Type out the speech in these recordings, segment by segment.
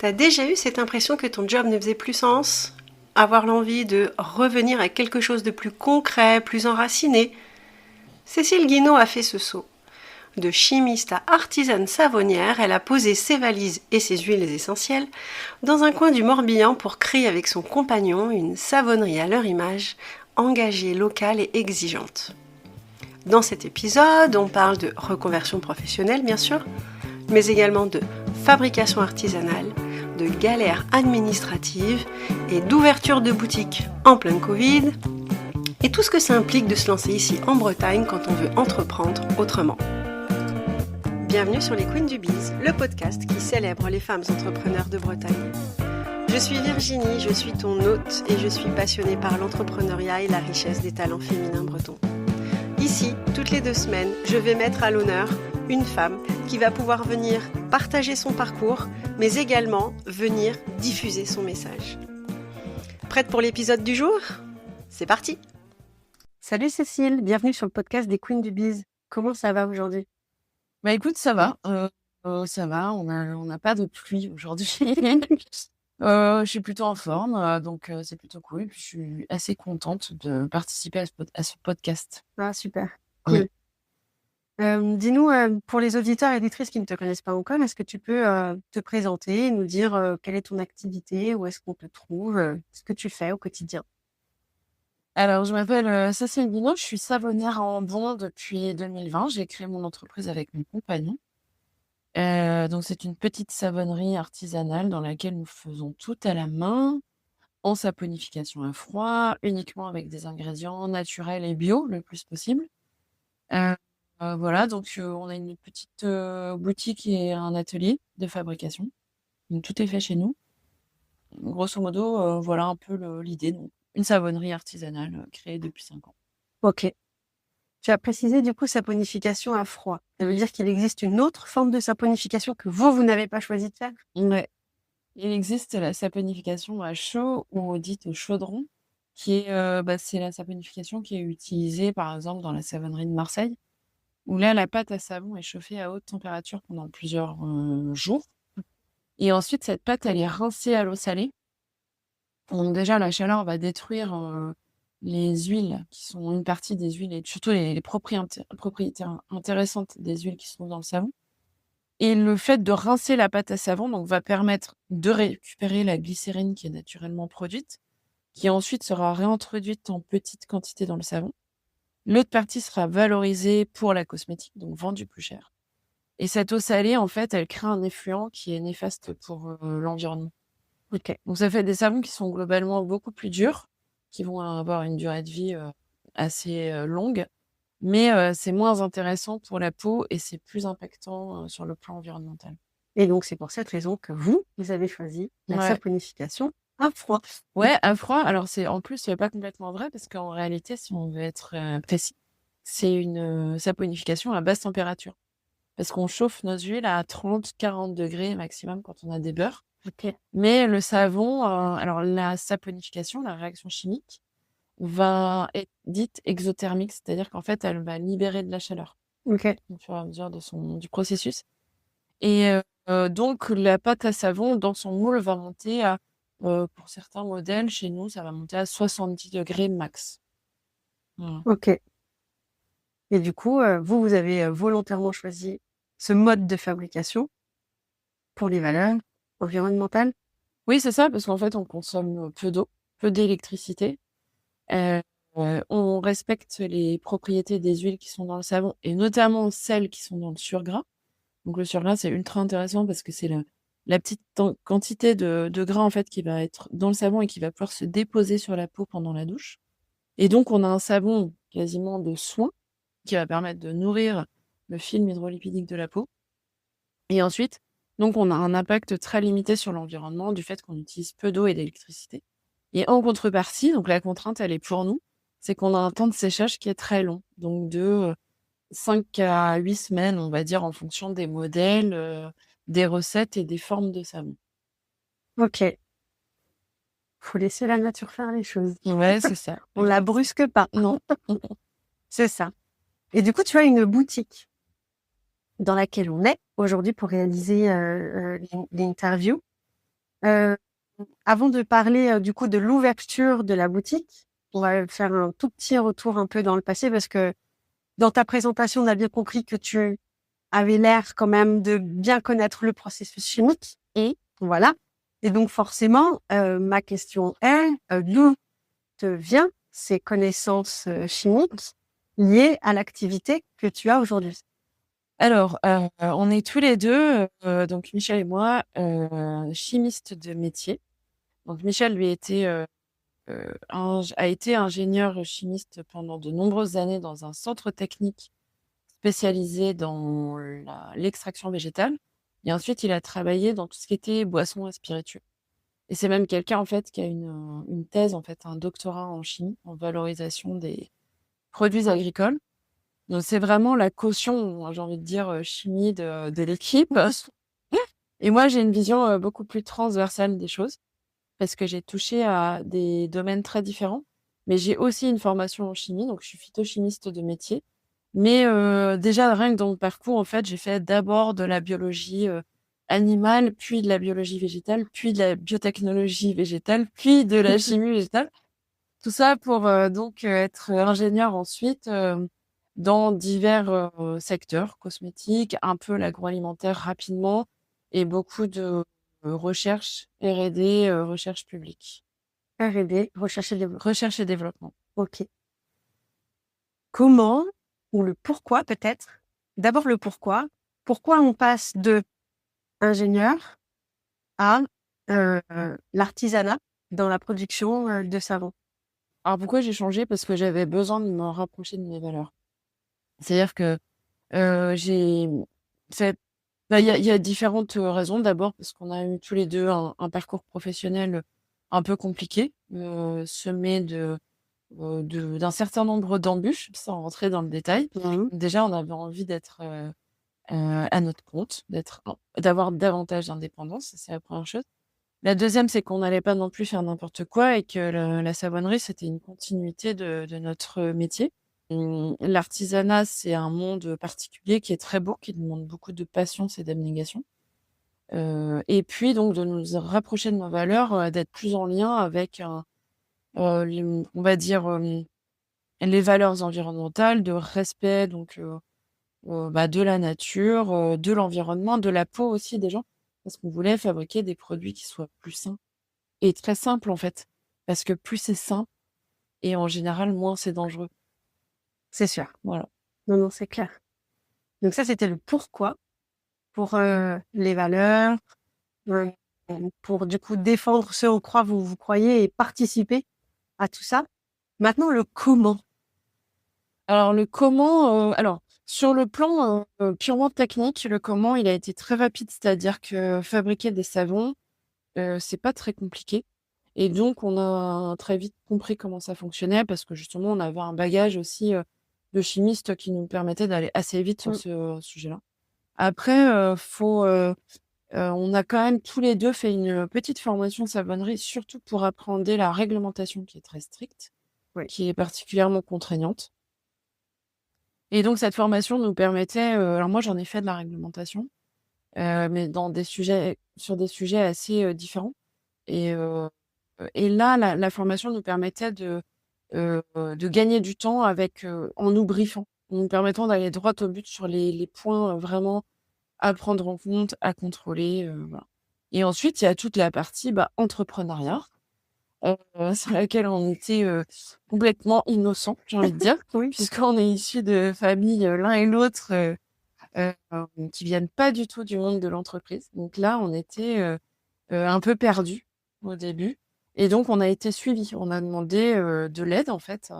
T'as déjà eu cette impression que ton job ne faisait plus sens? Avoir l'envie de revenir à quelque chose de plus concret, plus enraciné? Cécile Guinaud a fait ce saut. De chimiste à artisane savonnière, elle a posé ses valises et ses huiles essentielles dans un coin du Morbihan pour créer avec son compagnon une savonnerie à leur image, engagée, locale et exigeante. Dans cet épisode, on parle de reconversion professionnelle, bien sûr, mais également de fabrication artisanale, de galères administratives et d'ouverture de boutiques en plein Covid, et tout ce que ça implique de se lancer ici en Bretagne quand on veut entreprendre autrement. Bienvenue sur les Queens du Biz, le podcast qui célèbre les femmes entrepreneurs de Bretagne. Je suis Virginie, je suis ton hôte et je suis passionnée par l'entrepreneuriat et la richesse des talents féminins bretons. Ici, toutes les 2 semaines, je vais mettre à l'honneur une femme qui va pouvoir venir partager son parcours, mais également venir diffuser son message. Prête pour l'épisode du jour ? C'est parti ! Salut Cécile, bienvenue sur le podcast des Queens du Biz. Comment ça va aujourd'hui ? Bah écoute, ça va, ça va. On n'a pas de pluie aujourd'hui. Je suis plutôt en forme, donc c'est plutôt cool. Et puis je suis assez contente de participer à ce podcast. Ah super, Oui. cool. Dis-nous, pour les auditeurs et auditrices qui ne te connaissent pas encore, est-ce que tu peux te présenter, nous dire quelle est ton activité, où est-ce qu'on te trouve, ce que tu fais au quotidien ? Alors, je m'appelle Cécile Guinaud, je suis savonnière en Bon depuis 2020. J'ai créé mon entreprise avec mon compagnon. Donc c'est une petite savonnerie artisanale dans laquelle nous faisons tout à la main, en saponification à froid, uniquement avec des ingrédients naturels et bio le plus possible. Voilà, donc on a une petite boutique et un atelier de fabrication. Donc tout est fait chez nous. Grosso modo, voilà un peu l'idée. Donc, une savonnerie artisanale créée depuis 5 ans. Ok. Tu as précisé du coup saponification à froid. Ça veut dire qu'il existe une autre forme de saponification que vous n'avez pas choisi de faire ? Ouais. Il existe la saponification à chaud ou dite au chaudron, qui est, c'est la saponification qui est utilisée par exemple dans la savonnerie de Marseille, où là la pâte à savon est chauffée à haute température pendant plusieurs jours. Et ensuite, cette pâte, elle est rincée à l'eau salée. Donc déjà, la chaleur va détruire les huiles, qui sont une partie des huiles, et surtout les propriétés intéressantes des huiles qui sont dans le savon. Et le fait de rincer la pâte à savon donc, va permettre de récupérer la glycérine qui est naturellement produite, qui ensuite sera réintroduite en petite quantité dans le savon. L'autre partie sera valorisée pour la cosmétique, donc vendue plus cher. Et cette eau salée, en fait, elle crée un effluent qui est néfaste pour l'environnement. Ok. Donc ça fait des savons qui sont globalement beaucoup plus durs, qui vont avoir une durée de vie assez longue, mais c'est moins intéressant pour la peau et c'est plus impactant sur le plan environnemental. Et donc c'est pour cette raison que vous avez choisi la Ouais. saponification à froid. Ouais, à froid. Alors en plus, c'est pas complètement vrai parce qu'en réalité, si on veut être précis, c'est une saponification à basse température. Parce qu'on chauffe nos huiles à 30-40 degrés maximum quand on a des beurres. Ok. Mais le savon, alors la saponification, la réaction chimique, va être dite exothermique, c'est-à-dire qu'en fait, elle va libérer de la chaleur Ok. au fur et à mesure du processus. Et donc, la pâte à savon, dans son moule, va monter à, pour certains modèles, chez nous, ça va monter à 70 degrés max. Voilà. Ok. Et du coup, vous avez volontairement choisi ce mode de fabrication pour les valeurs environnementales ? Oui, c'est ça, parce qu'en fait, on consomme peu d'eau, peu d'électricité. On respecte les propriétés des huiles qui sont dans le savon, et notamment celles qui sont dans le surgras. Donc le surgras, c'est ultra intéressant parce que c'est la petite quantité de gras en fait qui va être dans le savon et qui va pouvoir se déposer sur la peau pendant la douche. Et donc on a un savon quasiment de soin qui va permettre de nourrir le film hydrolipidique de la peau. Et ensuite, donc on a un impact très limité sur l'environnement du fait qu'on utilise peu d'eau et d'électricité. Et en contrepartie, donc la contrainte, elle est pour nous, c'est qu'on a un temps de séchage qui est très long, donc de 5 à 8 semaines, on va dire, en fonction des modèles, des recettes et des formes de savon. Ok. Faut laisser la nature faire les choses. Ouais, c'est ça. On la brusque pas. Non. C'est ça. Et du coup, tu as une boutique dans laquelle on est aujourd'hui pour réaliser l'interview. Heu, Avant de parler, du coup, de l'ouverture de la boutique, on va faire un tout petit retour un peu dans le passé parce que dans ta présentation, on a bien compris que tu avais l'air quand même de bien connaître le processus chimique et voilà. Et donc forcément, ma question est, d'où te vient ces connaissances, chimiques liées à l'activité que tu as aujourd'hui? Alors, on est tous les 2, donc Michel et moi, chimistes de métier. Donc Michel, lui, a été ingénieur chimiste pendant de nombreuses années dans un centre technique spécialisé dans l'extraction végétale. Et ensuite, il a travaillé dans tout ce qui était boissons et spiritueux. Et c'est même quelqu'un, en fait, qui a une thèse, en fait, un doctorat en chimie, en valorisation des produits agricoles. Donc, c'est vraiment la caution, j'ai envie de dire, chimie de l'équipe. Et moi, j'ai une vision beaucoup plus transversale des choses parce que j'ai touché à des domaines très différents. Mais j'ai aussi une formation en chimie, donc je suis phytochimiste de métier. Mais déjà, rien que dans mon parcours, en fait, j'ai fait d'abord de la biologie animale, puis de la biologie végétale, puis de la biotechnologie végétale, puis de la chimie végétale. Tout ça pour donc être ingénieur ensuite dans divers secteurs cosmétiques, un peu l'agroalimentaire rapidement et beaucoup de recherche R&D, recherche publique. R&D, recherche et développement. Recherche et développement. OK. Comment ou le pourquoi peut-être? D'abord le pourquoi. Pourquoi on passe de ingénieur à, l'artisanat dans la production, de savon? Alors pourquoi j'ai changé? Parce que j'avais besoin de me rapprocher de mes valeurs. C'est-à-dire que j'ai fait il y a différentes raisons. D'abord parce qu'on a eu tous les 2 un parcours professionnel un peu compliqué, semé d'un certain nombre d'embûches, sans rentrer dans le détail. Mmh. Déjà, on avait envie d'être, à notre compte, d'avoir davantage d'indépendance, ça c'est la première chose. La deuxième, c'est qu'on n'allait pas non plus faire n'importe quoi et que la savonnerie, c'était une continuité de notre métier. L'artisanat, c'est un monde particulier qui est très beau, qui demande beaucoup de patience et d'abnégation. Et puis donc de nous rapprocher de nos valeurs, d'être plus en lien avec les on va dire, les valeurs environnementales, de respect donc de la nature, de l'environnement, de la peau aussi des gens. Parce qu'on voulait fabriquer des produits qui soient plus sains et très simples, en fait. Parce que plus c'est simple et en général, moins c'est dangereux. C'est sûr. Voilà. Non, non, c'est clair. Donc ça, c'était le pourquoi pour, les valeurs, heu, pour du coup défendre ce en quoi vous croyez et participer à tout ça. Maintenant le comment. Alors le comment, sur le plan, purement technique, le comment, il a été très rapide. C'est-à-dire que fabriquer des savons, c'est pas très compliqué et donc on a très vite compris comment ça fonctionnait parce que justement on avait un bagage aussi, de chimiste qui nous permettait d'aller assez vite sur Mmh. ce sujet-là. Après, on a quand même tous les 2 fait une petite formation savonnerie, surtout pour appréhender la réglementation qui est très stricte, Oui. qui est particulièrement contraignante. Et donc cette formation nous permettait, alors moi j'en ai fait de la réglementation, mais sur des sujets assez, différents et là la formation nous permettait de gagner du temps en nous briefant, en nous permettant d'aller droit au but sur les points, vraiment à prendre en compte, à contrôler, voilà. Et ensuite, il y a toute la partie, entrepreneuriat, sur laquelle on était, complètement innocents, j'ai envie de dire, Oui. puisqu'on est issus de familles, l'un et l'autre, heu, qui viennent pas du tout du monde de l'entreprise. Donc là, on était, un peu perdus au début et donc on a été suivis. On a demandé, de l'aide en fait,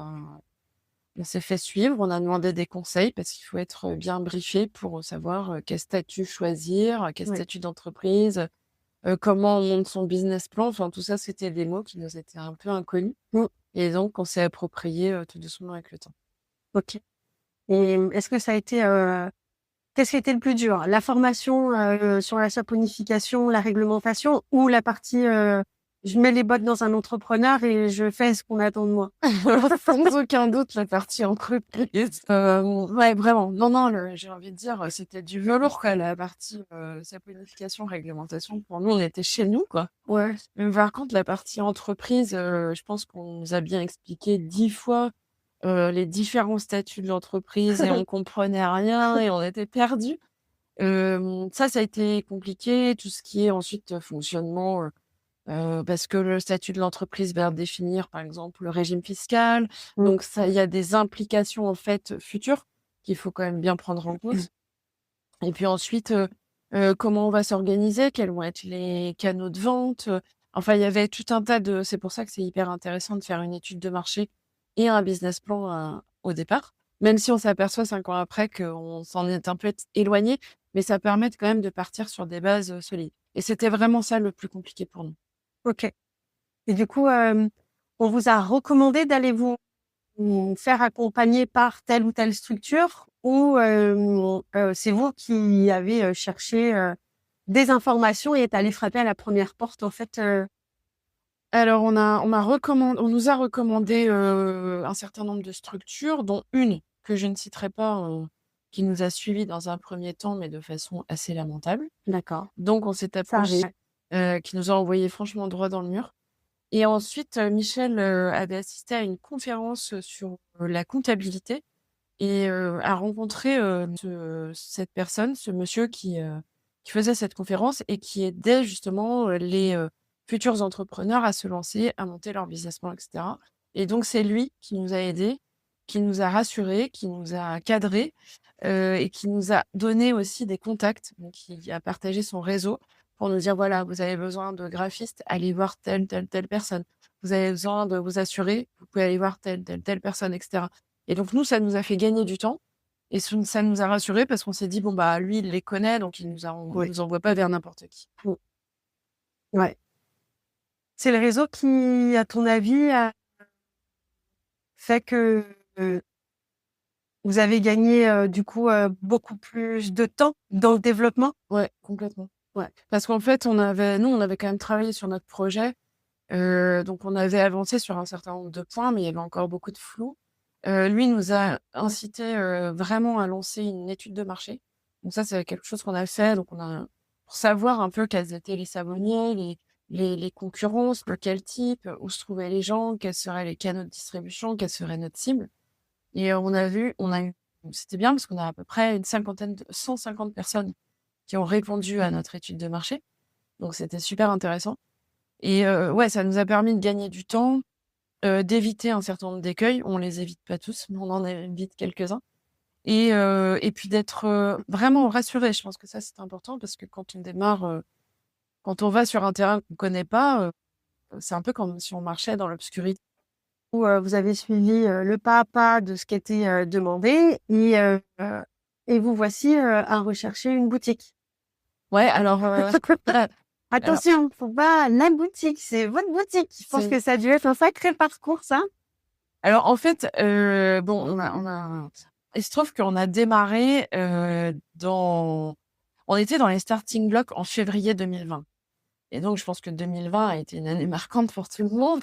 on s'est fait suivre, on a demandé des conseils parce qu'il faut être bien briefé pour savoir, quel statut choisir, quel Oui. statut d'entreprise, comment on monte son business plan. Enfin, tout ça, c'était des mots qui nous étaient un peu inconnus Mmh. et donc on s'est approprié, tout doucement avec le temps. OK. Et est-ce que ça a été, qu'est-ce qui a été le plus dur? La formation, sur la saponification, la réglementation ou la partie, je mets les bottes dans un entrepreneur et je fais ce qu'on attend de moi. Sans aucun doute, la partie entreprise. Ouais, vraiment. Non, non, j'ai envie de dire, c'était du velours, quoi. La partie saponification, réglementation, pour nous, on était chez nous, quoi. Ouais. Mais par contre, la partie entreprise, je pense qu'on nous a bien expliqué 10 fois les différents statuts de l'entreprise et on comprenait rien et on était perdus. Ça a été compliqué. Tout ce qui est ensuite fonctionnement, parce que le statut de l'entreprise va définir, par exemple, le régime fiscal. Mmh. Donc ça, il y a des implications, en fait, futures qu'il faut quand même bien prendre en compte. Et puis ensuite, comment on va s'organiser? Quels vont être les canaux de vente? Enfin, il y avait tout un tas de c'est pour ça que c'est hyper intéressant de faire une étude de marché et un business plan, au départ. Même si on s'aperçoit 5 ans après qu'on s'en est un peu éloigné, mais ça permet quand même de partir sur des bases, solides. Et c'était vraiment ça le plus compliqué pour nous. OK. Et du coup, on vous a recommandé d'aller vous faire accompagner par telle ou telle structure ou c'est vous qui avez, cherché, des informations et êtes allés frapper à la première porte en fait, Alors on nous a recommandé, un certain nombre de structures, dont une que je ne citerai pas, qui nous a suivis dans un premier temps, mais de façon assez lamentable. D'accord, Donc on s'est ça arrive. approché, qui nous a envoyés franchement droit dans le mur. Et ensuite, Michel, avait assisté à une conférence, sur, la comptabilité et a rencontré, cette personne, ce monsieur qui faisait cette conférence et qui aidait justement, les, futurs entrepreneurs à se lancer, à monter leur business plan et cetera. Et donc c'est lui qui nous a aidés, qui nous a rassurés, qui nous a cadrés, et qui nous a donné aussi des contacts. Donc qui a partagé son réseau pour nous dire: «Voilà, vous avez besoin de graphistes, allez voir telle, telle, telle personne. Vous avez besoin de vous assurer, vous pouvez aller voir telle, telle, telle personne» et cetera. Et donc nous, ça nous a fait gagner du temps et ça nous a rassurés parce qu'on s'est dit: «Bon, bah, lui, il les connaît, donc Oui. nous envoie pas vers n'importe qui». Mmh. Ouais. C'est le réseau qui, à ton avis, a fait que, vous avez gagné, du coup, beaucoup plus de temps dans le développement? Ouais, complètement. Ouais. Parce qu'en fait, on avait quand même travaillé sur notre projet, donc on avait avancé sur un certain nombre de points, mais il y avait encore beaucoup de flou. Lui nous a incité, vraiment à lancer une étude de marché. Donc ça, c'est quelque chose qu'on a fait, donc on a pour savoir un peu quels étaient les savonniers, les concurrences, de quel type, où se trouvaient les gens, quels seraient les canaux de distribution, quelle serait notre cible. Et on a eu c'était bien parce qu'on a à peu près 150 personnes qui ont répondu à notre étude de marché. Donc c'était super intéressant et ouais, ça nous a permis de gagner du temps, d'éviter un certain nombre d'écueils. On les évite pas tous, mais on en évite quelques-uns et puis d'être, vraiment rassuré. Je pense que ça, c'est important parce que quand on démarre, quand on va sur un terrain qu'on connaît pas, c'est un peu comme si on marchait dans l'obscurité. Où, vous avez suivi, le pas à pas de ce qui était, demandé et vous voici, à rechercher une boutique. Ouais, alors, alors Attention, faut pas la boutique, c'est votre boutique. Je pense c'est que ça a dû être un sacré parcours ça. alors en fait, bon, il se trouve qu'on a démarré, on était dans les starting blocks en février 2020 et donc je pense que 2020 a été une année marquante pour tout le monde.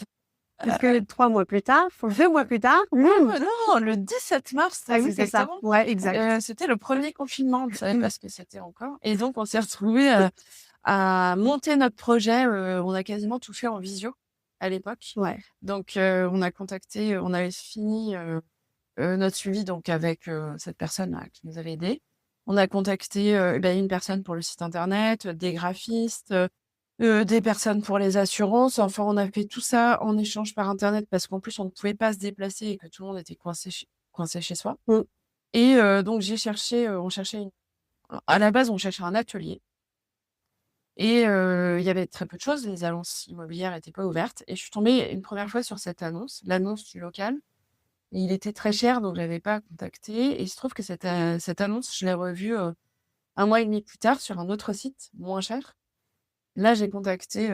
Puisque 3 mois plus tard, 2 mois plus tard, Non, le 17 mars, ah très oui, c'est ça. exactement, Ouais, exact. c'était le premier confinement. On ne savait pas ce que c'était encore et donc on s'est retrouvés, à monter notre projet, on a quasiment tout fait en visio à l'époque. Ouais. Donc on avait fini, notre suivi donc avec, cette personne-là qui nous avait aidés. On a contacté, une personne pour le site internet, des graphistes, des personnes pour les assurances. Enfin, on a fait tout ça en échange par internet parce qu'en plus on ne pouvait pas se déplacer et que tout le monde était coincé chez soi Mmh. et donc on cherchait à la base, on cherchait un atelier et il y avait très peu de choses. Les annonces immobilières étaient pas ouvertes et je suis tombée une première fois sur cette annonce, l'annonce du local. Et il était très cher, donc je l'avais pas contacté et il se trouve que cette annonce, je l'ai revue, 1 mois et demi plus tard sur un autre site moins cher. Là, j'ai contacté,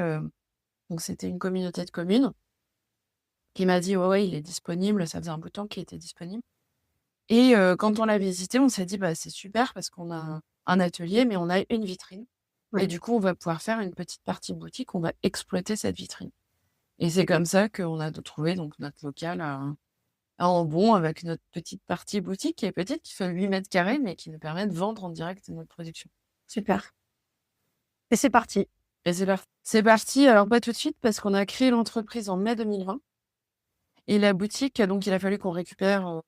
donc c'était une communauté de communes qui m'a dit: «Ouais, ouais, il est disponible». Ça faisait un bout de temps qu'il était disponible et quand on l'a visité, on s'est dit: «Bah, c'est super parce qu'on a un atelier, mais on a une vitrine». Ouais. Et du coup, on va pouvoir faire une petite partie boutique, on va exploiter cette vitrine. Et c'est comme ça qu'on a trouvé donc notre local à Ambon avec notre petite partie boutique qui est petite, qui fait 8 mètres carrés, mais qui nous permet de vendre en direct notre production. Super. Et c'est parti. Et c'est parti, alors pas tout de suite parce qu'on a créé l'entreprise en mai 2020 et la boutique, donc il a fallu qu'on récupère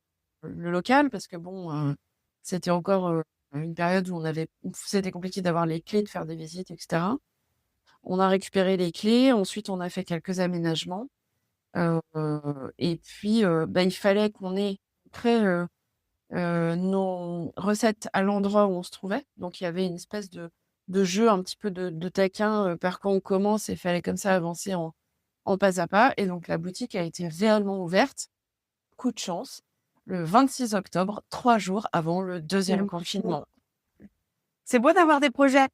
le local parce que bon, c'était encore une période où c'était compliqué d'avoir les clés, de faire des visites, etc. On a récupéré les clés, ensuite on a fait quelques aménagements. Et puis, il fallait qu'on ait créé nos recettes à l'endroit où on se trouvait. Donc il y avait une espèce de jeu un petit peu de taquin, par quand on commence et il fallait comme ça avancer en pas à pas. Et donc la boutique a été réellement ouverte, coup de chance, le 26 octobre, 3 jours avant le deuxième confinement. C'est beau d'avoir des projets.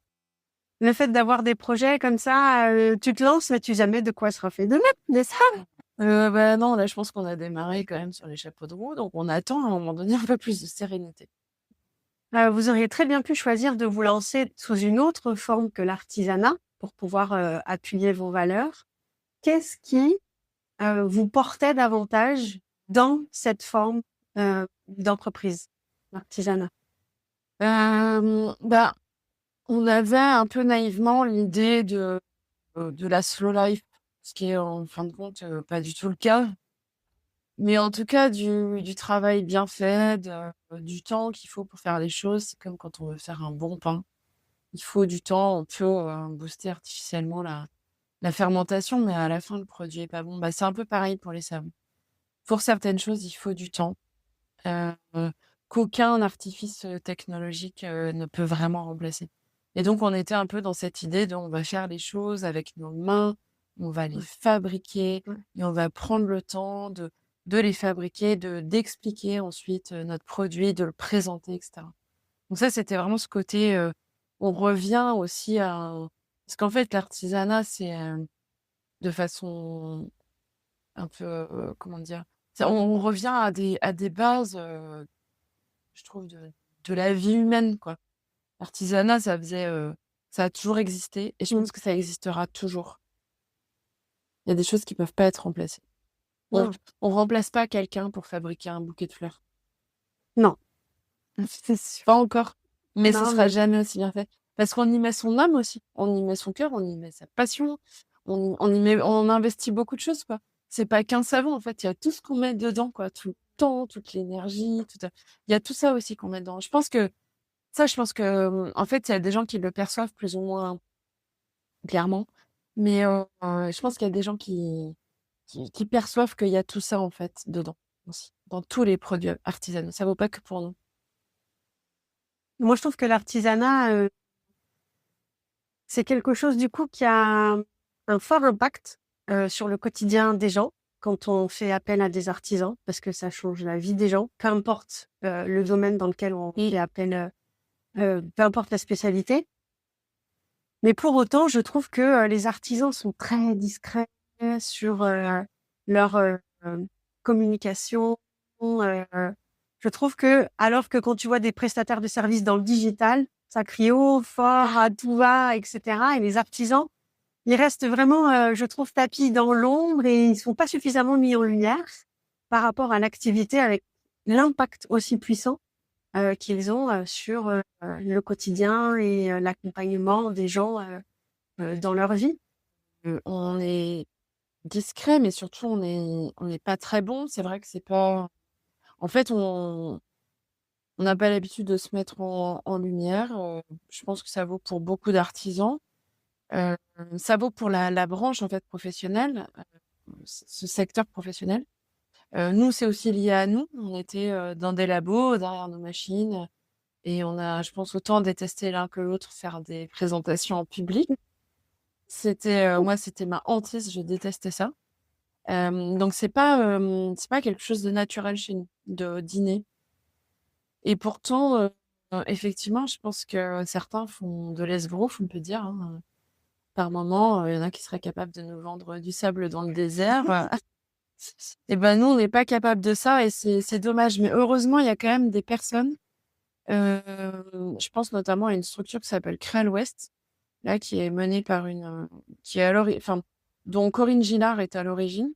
Le fait d'avoir des projets comme ça, tu te lances, mais tu sais jamais de quoi sera fait demain, n'est-ce pas? Non, là je pense qu'on a démarré quand même sur les chapeaux de roue, donc on attend à un moment donné un peu plus de sérénité. Vous auriez très bien pu choisir de vous lancer sous une autre forme que l'artisanat pour pouvoir appuyer vos valeurs. Qu'est-ce qui vous portait davantage dans cette forme d'entreprise, l'artisanat? On avait un peu naïvement l'idée de la slow life, ce qui est en fin de compte pas du tout le cas. Mais en tout cas, du travail bien fait, du temps qu'il faut pour faire les choses. C'est comme quand on veut faire un bon pain. Il faut du temps, on peut booster artificiellement la fermentation, mais à la fin, le produit est pas bon. C'est un peu pareil pour les savons. Pour certaines choses, il faut du temps euh, qu'aucun artifice technologique ne peut vraiment remplacer. Et donc, on était un peu dans cette idée de on va faire les choses avec nos mains, on va les fabriquer et on va prendre le temps de les fabriquer, d'expliquer ensuite notre produit, de le présenter, etc. Donc ça, c'était vraiment ce côté, on revient aussi parce qu'en fait, l'artisanat, c'est de façon un peu, comment dire? On revient à des bases, je trouve, de la vie humaine, quoi. L'artisanat, ça a toujours existé et je pense que ça existera toujours. Il y a des choses qui peuvent pas être remplacées. On remplace pas quelqu'un pour fabriquer un bouquet de fleurs. Non. C'est sûr. Pas encore. Mais ce Non, sera mais jamais aussi bien fait. Parce qu'on y met son âme aussi. On y met son cœur, on y met sa passion. On investit beaucoup de choses, quoi. C'est pas qu'un savon, en fait. Il y a tout ce qu'on met dedans, quoi. Tout le temps, toute l'énergie, il y a tout ça aussi qu'on met dedans. Je pense que, en fait, il y a des gens qui le perçoivent plus ou moins clairement. Mais je pense qu'il y a des gens qui perçoivent qu'il y a tout ça, en fait, dedans aussi. Dans tous les produits artisanaux. Ça vaut pas que pour nous. moi, je trouve que l'artisanat, c'est quelque chose du coup qui a un fort impact sur le quotidien des gens quand on fait appel à des artisans, parce que ça change la vie des gens, peu importe le domaine dans lequel on fait appel, peu importe la spécialité. Mais pour autant, je trouve que les artisans sont très discrets sur leur communication. Je trouve que, alors que quand tu vois des prestataires de services dans le digital, ça crie haut, fort, à tout va, etc. Et les artisans, ils restent vraiment, je trouve, tapis dans l'ombre et ils sont pas suffisamment mis en lumière par rapport à l'activité avec l'impact aussi puissant qu'ils ont sur le quotidien et l'accompagnement des gens dans leur vie. On est discret, mais surtout on n'est pas très bon. C'est vrai que c'est pas. En fait, on n'a pas l'habitude de se mettre en lumière. Je pense que ça vaut pour beaucoup d'artisans. Ça vaut pour la branche en fait professionnelle, ce secteur professionnel. Nous, c'est aussi lié à nous. On était dans des labos, derrière nos machines, et on a, je pense, autant détesté l'un que l'autre faire des présentations en public. Moi, c'était ma hantise. Je détestais ça. Donc c'est pas quelque chose de naturel chez nous, de dîner. Et pourtant, effectivement, je pense que certains font de l'esbrouf, on peut dire, hein. Par moment, il y en a qui seraient capables de nous vendre du sable dans le désert. Et nous, on n'est pas capable de ça et c'est dommage. Mais heureusement, il y a quand même des personnes, je pense notamment à une structure qui s'appelle Créal Ouest, là, qui est menée par qui est enfin, dont Corinne Gillard est à l'origine,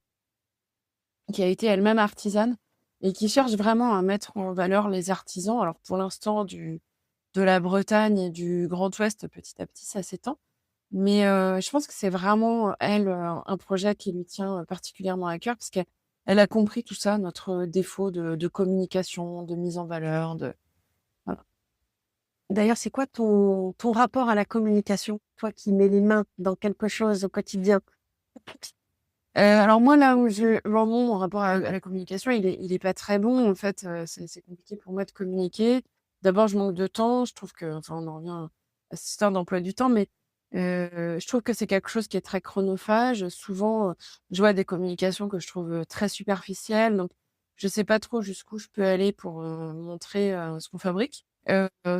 qui a été elle-même artisane et qui cherche vraiment à mettre en valeur les artisans. Alors, pour l'instant, de la Bretagne et du Grand Ouest, petit à petit, ça s'étend. Mais je pense que c'est vraiment, elle, un projet qui lui tient particulièrement à cœur parce qu'elle a compris tout ça, notre défaut de communication, de mise en valeur, voilà. D'ailleurs, c'est quoi ton rapport à la communication? Toi qui mets les mains dans quelque chose au quotidien. Alors moi, là où vraiment mon rapport à la communication, il est pas très bon. En fait, c'est compliqué pour moi de communiquer. D'abord, je manque de temps. Je trouve que, enfin, on en revient à cette histoire d'emploi du temps, mais je trouve que c'est quelque chose qui est très chronophage. Souvent, je vois des communications que je trouve très superficielles. Donc, je sais pas trop jusqu'où je peux aller pour montrer ce qu'on fabrique.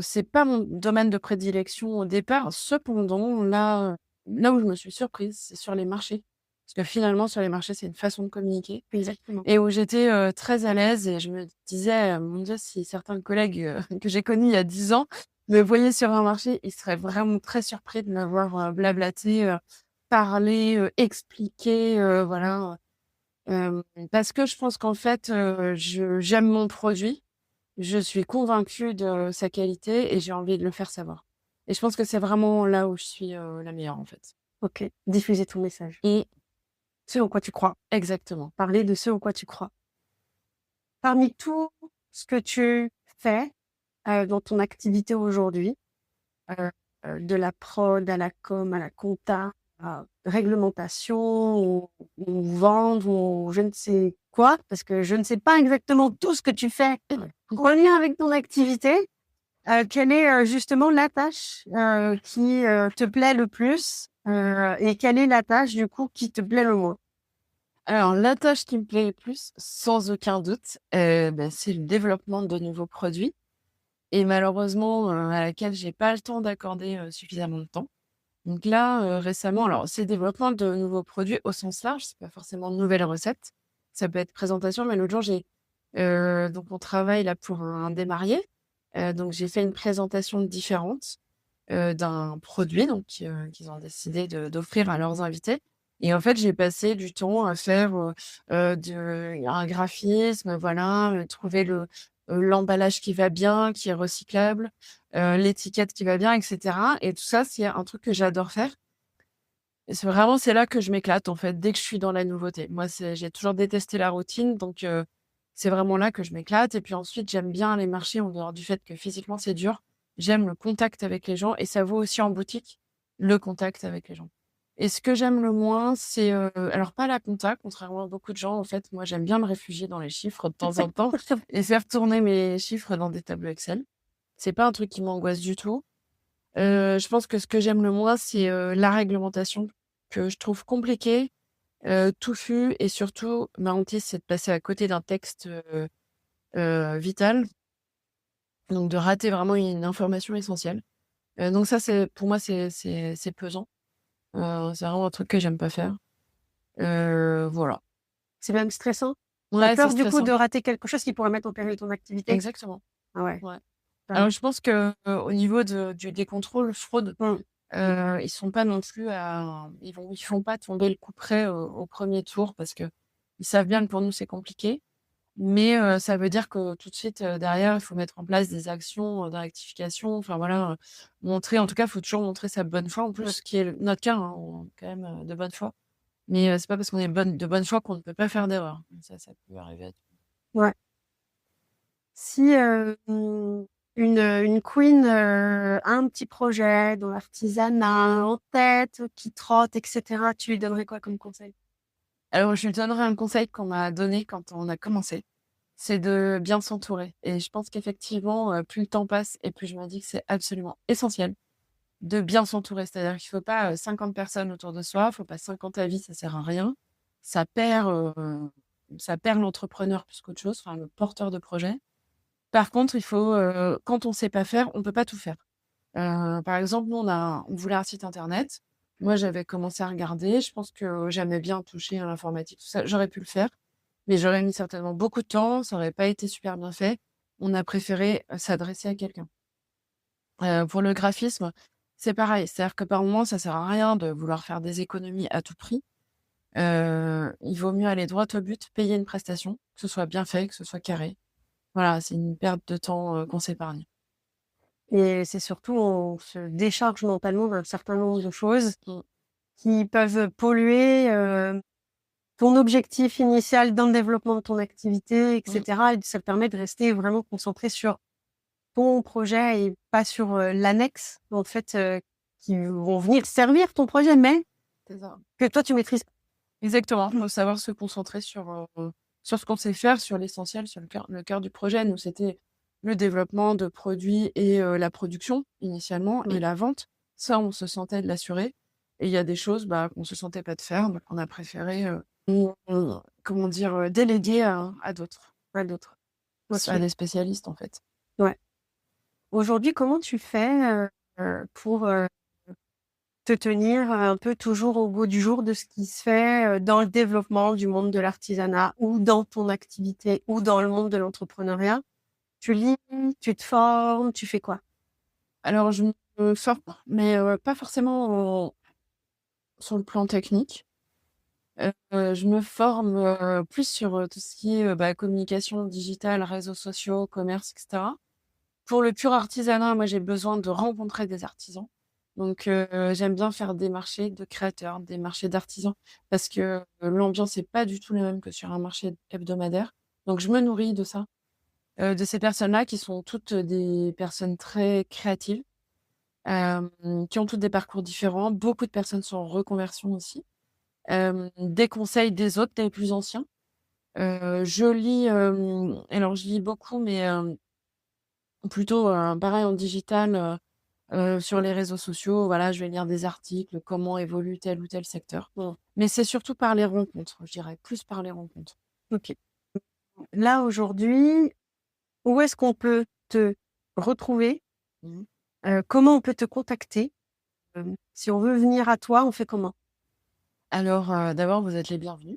C'est pas mon domaine de prédilection au départ. Cependant, là où je me suis surprise, c'est sur les marchés. Parce que finalement, sur les marchés, c'est une façon de communiquer Exactement. et où j'étais très à l'aise et je me disais, mon Dieu, si certains collègues que j'ai connus il y a 10 ans me voyaient sur un marché, ils seraient vraiment très surpris de me voir blablater, parler, expliquer, voilà. Parce que je pense qu'en fait, j'aime mon produit, je suis convaincue de sa qualité et j'ai envie de le faire savoir. Et je pense que c'est vraiment là où je suis la meilleure, en fait. OK. Diffuser ton message. Et Ce en quoi tu crois. exactement. Parler de ce en quoi tu crois. Parmi tout ce que tu fais, dans ton activité aujourd'hui, heu de la prod à la com, à la compta, à réglementation ou vendre ou je ne sais quoi, parce que je ne sais pas exactement tout ce que tu fais en lien avec ton activité. Quelle est, justement la tâche, qui, te plaît le plus, et quelle est la tâche du coup qui te plaît le moins? Alors, la tâche qui me plaît le plus, sans aucun doute, c'est le développement de nouveaux produits et malheureusement, à laquelle j'ai pas le temps d'accorder, suffisamment de temps. Donc là, récemment, alors c'est développement de nouveaux produits au sens large, c'est pas forcément de nouvelles recettes. Ça peut être présentation, mais l'autre jour, donc on travaille là pour un démarié, donc j'ai fait une présentation différente, d'un produit donc qu'ils ont décidé d'offrir à leurs invités et en fait, j'ai passé du temps à faire, un graphisme, voilà, trouver l'emballage qui va bien, qui est recyclable, l'étiquette qui va bien et cetera et tout ça, c'est un truc que j'adore faire et c'est là que je m'éclate, en fait, dès que je suis dans la nouveauté. Moi, j'ai toujours détesté la routine donc c'est vraiment là que je m'éclate et puis ensuite, j'aime bien les marchés en dehors du fait que physiquement, c'est dur. J'aime le contact avec les gens et ça vaut aussi en boutique, le contact avec les gens. Et ce que j'aime le moins, c'est, alors pas la compta, contrairement à beaucoup de gens, en fait, moi j'aime bien me réfugier dans les chiffres de temps en temps et faire tourner mes chiffres dans des tableaux Excel. C'est pas un truc qui m'angoisse du tout. Je pense que ce que j'aime le moins, c'est, la réglementation que je trouve compliquée, touffue et surtout ma hantise, c'est de passer à côté d'un texte, vital, donc de rater vraiment une information essentielle. Donc ça, pour moi, c'est pesant. C'est vraiment un truc que j'aime pas faire. Voilà. C'est même stressant? Tu as Ouais, c'est peur du coup stressant. de rater quelque chose qui pourrait mettre en péril ton activité? Exactement, Ah ouais. ouais. Ah Alors ouais. je pense que, au niveau des contrôles fraude, Mmh. ils sont pas non plus ils font pas tomber le couperet au 1er tour parce qu'ils savent bien que pour nous c'est compliqué. Mais, ça veut dire que tout de suite, derrière, il faut mettre en place des actions, de rectification, enfin voilà, montrer en tout cas, il faut toujours montrer sa bonne foi en plus, Ouais. ce qui est notre cas, hein, on est quand même, de bonne foi. Mais, c'est pas parce qu'on est de bonne foi qu'on ne peut pas faire d'erreur. Ça peut arriver à tout. Ouais. Si, une queen, a un petit projet dans l'artisanat en tête, qui trotte et cetera, tu lui donnerais quoi comme conseil? Alors, je lui donnerai un conseil qu'on m'a donné quand on a commencé, c'est de bien s'entourer et je pense qu'effectivement, plus le temps passe et plus je me dis que c'est absolument essentiel de bien s'entourer. C'est-à-dire qu'il faut pas, 50 personnes autour de soi, il faut pas 50 avis, ça sert à rien. Ça perd, ça perd l'entrepreneur plus qu'autre chose, enfin le porteur de projet. Par contre, il faut, quand on sait pas faire, on peut pas tout faire. Par exemple, nous on voulait un site internet. Moi, j'avais commencé à regarder, je pense que j'aimais bien toucher à l'informatique, tout ça. J'aurais pu le faire, mais j'aurais mis certainement beaucoup de temps, ça aurait pas été super bien fait. On a préféré, s'adresser à quelqu'un. Pour le graphisme, c'est pareil. C'est-à-dire que par moment, ça sert à rien de vouloir faire des économies à tout prix. Il vaut mieux aller droit au but, payer une prestation, que ce soit bien fait, que ce soit carré. Voilà, c'est une perte de temps, qu'on s'épargne. Et c'est surtout, on se décharge mentalement d'un certain nombre de choses Mmh. qui peuvent polluer, ton objectif initial dans le développement de ton activité et Mmh. cetera et ça te permet de rester vraiment concentré sur ton projet et pas sur, l'annexe, en fait, qui vont venir servir ton projet, mais C'est ça. que toi tu maîtrises. Exactement, faut savoir se concentrer sur ce qu'on sait faire, sur l'essentiel, sur le cœur du projet. Nous, c'était le développement de produits et la production initialement et Ouais. la vente. Ça, on se sentait de l'assurer et il y a des choses, qu'on se sentait pas de faire, donc on a préféré, comment dire? Déléguer à d'autres, Pas d'autres. OK. à des spécialistes, en fait. Ouais. Aujourd'hui, comment tu fais, pour, te tenir un peu toujours au goût du jour de ce qui se fait, dans le développement du monde de l'artisanat ou dans ton activité ou dans le monde de l'entrepreneuriat? Tu lis, tu te formes, tu fais quoi? Alors je me forme, mais pas forcément sur le plan technique. Je me forme, plus sur, tout ce qui est, communication digitale, réseaux sociaux, commerce et cetera. Pour le pur artisanat, moi, j'ai besoin de rencontrer des artisans. Donc j'aime bien faire des marchés de créateurs, des marchés d'artisans parce que, l'ambiance est pas du tout la même que sur un marché hebdomadaire. Donc je me nourris de ça, de ces personnes-là qui sont toutes, des personnes très créatives, qui ont toutes des parcours différents. Beaucoup de personnes sont en reconversion aussi. Des conseils des autres, des plus anciens. Je lis, alors je lis beaucoup, mais plutôt, pareil en digital, sur les réseaux sociaux. Voilà, je vais lire des articles, comment évolue tel ou tel secteur. Mmh. Mais c'est surtout par les rencontres, je dirais, plus par les rencontres. OK. Là, aujourd'hui, où est-ce qu'on peut te retrouver? Mmh. Comment on peut te contacter? Si on veut venir à toi, on fait comment? Alors, d'abord, vous êtes les bienvenus.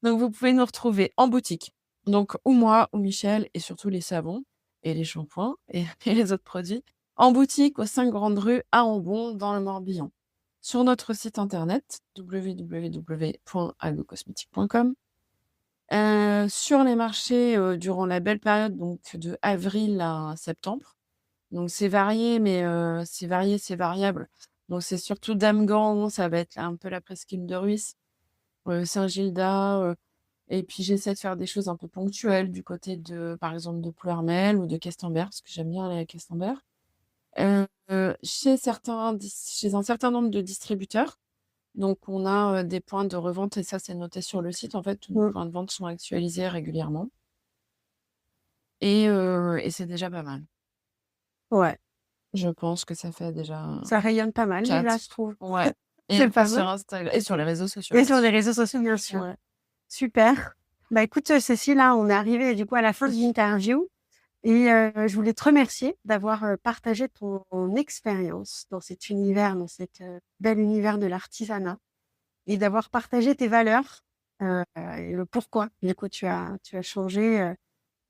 Donc vous pouvez nous retrouver en boutique, donc ou moi ou Michel et surtout les savons et les shampoings et et les autres produits, en boutique aux 5 grandes rues à Ambon dans le Morbihan. Sur notre site internet www.agocosmétique.com, sur les marchés, durant la belle période donc de avril à septembre. Donc c'est varié mais c'est varié, c'est variable. Donc c'est surtout Damgand, ça va être un peu la presqu'île de Ruisse, Saint-Gildas, et puis j'essaie de faire des choses un peu ponctuelles du côté de, par exemple, de Ploërmel ou de Questembert, parce que j'aime bien aller à Questembert. Chez un certain nombre de distributeurs. Donc on a, des points de revente et ça, c'est noté sur le site. En fait, tous nos Mmh. points de vente sont actualisés régulièrement et c'est déjà pas mal. Ouais, Je pense que ça fait déjà ça rayonne pas mal déjà, 4. je trouve. Ouais, et C'est pas sur mal Instagram et sur les réseaux sociaux, et bien sur les sûr. réseaux sociaux, bien sûr. Ouais. Super. Bah, écoute, Cécile, là, on est arrivé du coup à la fin de l'interview et je voulais te remercier d'avoir, partagé ton expérience dans cet univers, dans cet, bel univers de l'artisanat et d'avoir partagé tes valeurs, et le pourquoi, du coup, tu as changé,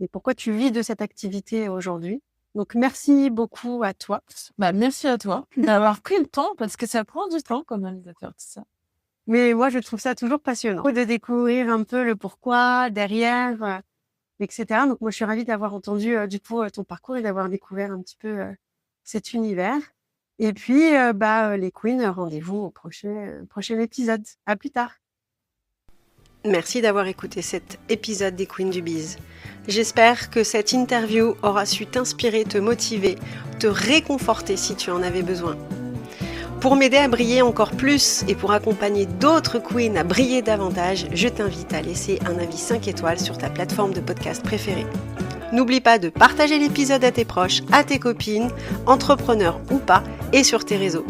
et pourquoi tu vis de cette activité aujourd'hui. Donc merci beaucoup à toi. Merci à toi d'avoir pris le temps parce que ça prend du temps quand même de faire tout ça. Mais moi, je trouve ça toujours passionnant de découvrir un peu le pourquoi derrière, et cetera. Donc moi, je suis ravie d'avoir entendu, du coup, ton parcours et d'avoir découvert un petit peu, cet univers. Et puis, les queens, rendez-vous au prochain épisode. À plus tard. Merci d'avoir écouté cet épisode des Queens du Biz. J'espère que cette interview aura su t'inspirer, te motiver, te réconforter si tu en avais besoin. Pour m'aider à briller encore plus et pour accompagner d'autres queens à briller davantage, je t'invite à laisser un avis 5 étoiles sur ta plateforme de podcast préférée. N'oublie pas de partager l'épisode à tes proches, à tes copines, entrepreneurs ou pas, et sur tes réseaux.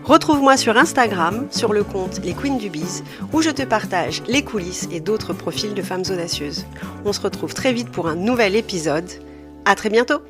Retrouve-moi sur Instagram, sur le compte Les Queens du Biz, où je te partage les coulisses et d'autres profils de femmes audacieuses. On se retrouve très vite pour un nouvel épisode. À très bientôt!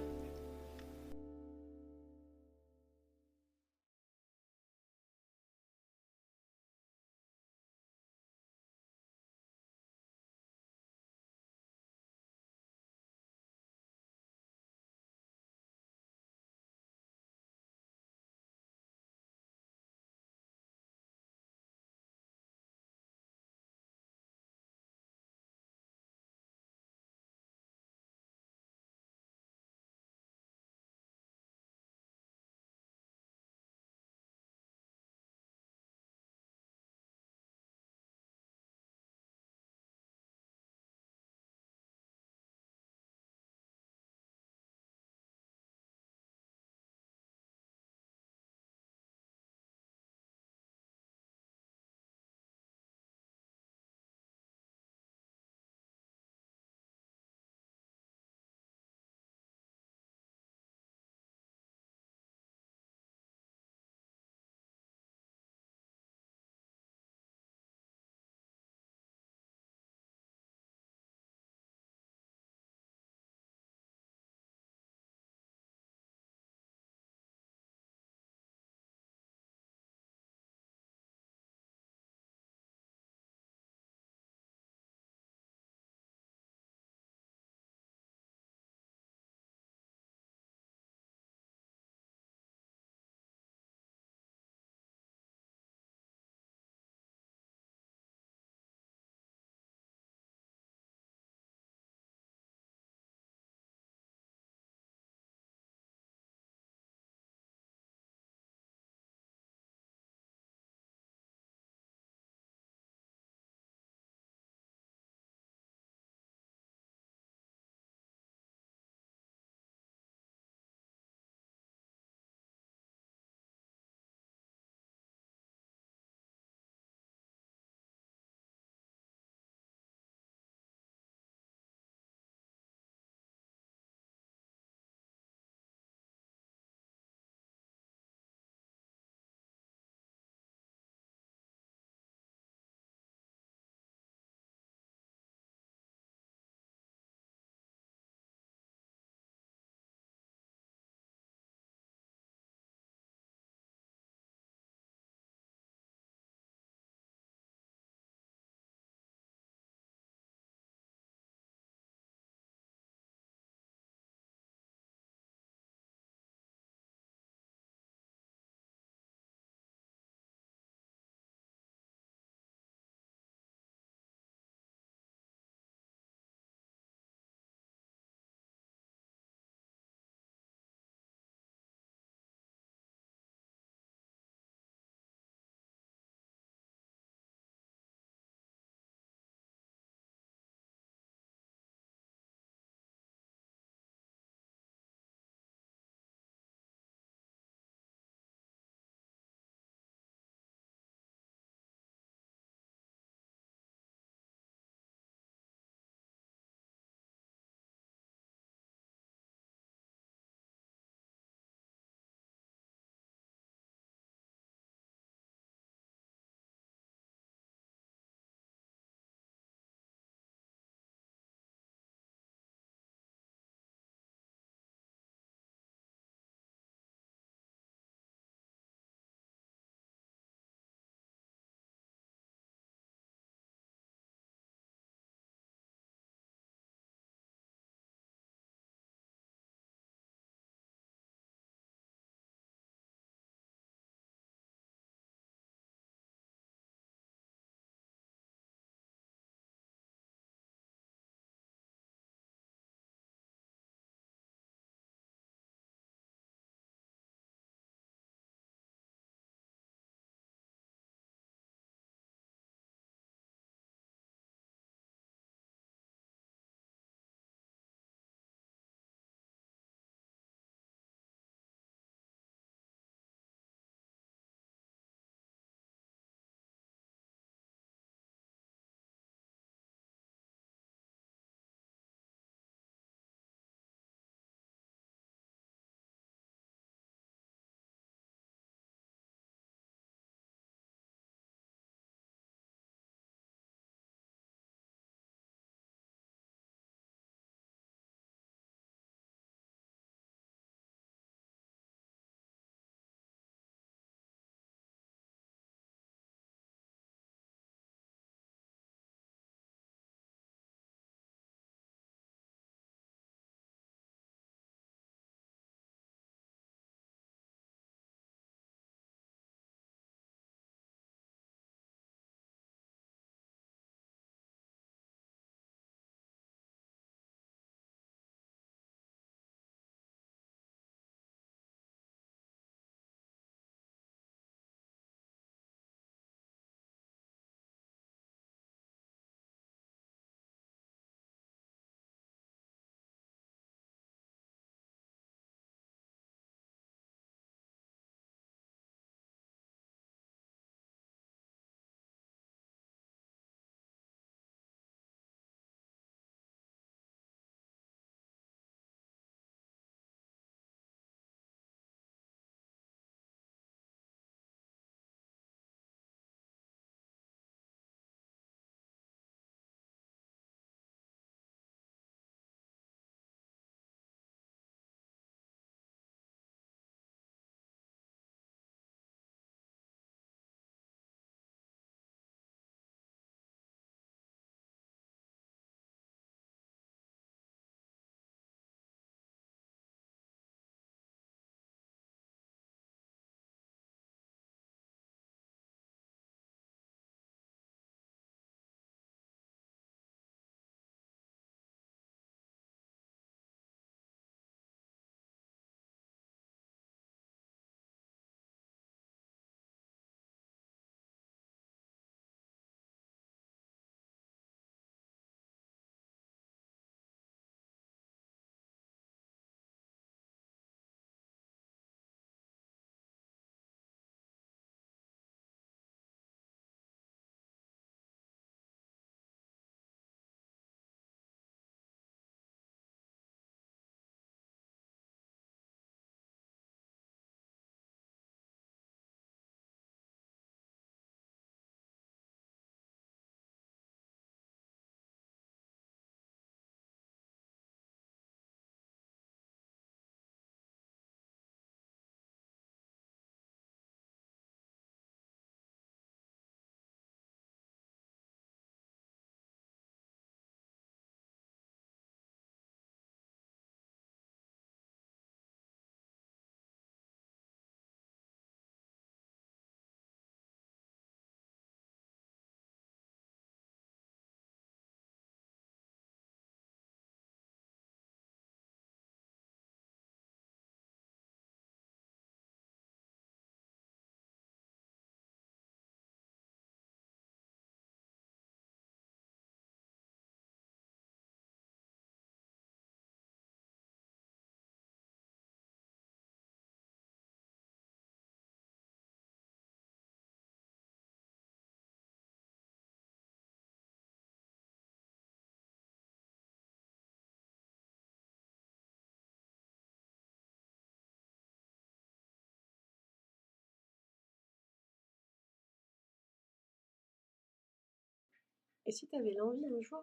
Et si tu avais l'envie un jour